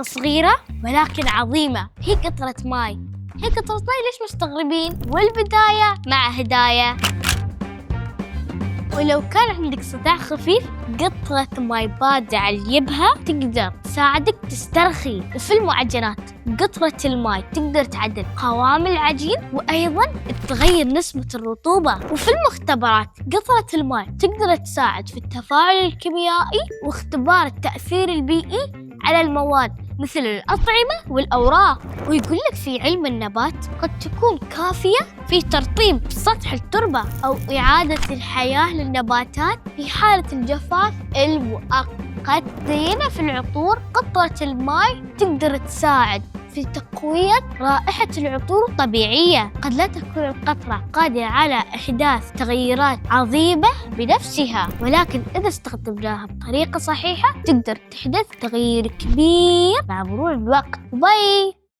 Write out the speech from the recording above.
صغيرة ولكن عظيمة، هي قطرة ماي. هي قطرة ماي، ليش مستغربين؟ والبداية مع هدايا. ولو كان عندك صداع خفيف، قطرة ماي بادة اللي يبها تقدر تساعدك تسترخي. وفي المعجنات، قطرة الماي تقدر تعدل قوام العجين وأيضاً تغير نسبة الرطوبة. وفي المختبرات، قطرة الماي تقدر تساعد في التفاعل الكيميائي واختبار التأثير البيئي على المواد مثل الأطعمة والأوراق. ويقول لك في علم النبات قد تكون كافية في ترطيب سطح التربة أو إعادة الحياة للنباتات في حالة الجفاف المؤقت. زينا في العطور، قطرة الماء تقدر تساعد في تقوية رائحة العطور الطبيعية. قد لا تكون القطرة قادرة على إحداث تغييرات عظيمة بنفسها، ولكن إذا استخدمناها بطريقة صحيحة تقدر تحدث تغيير كبير مع مرور الوقت. باي.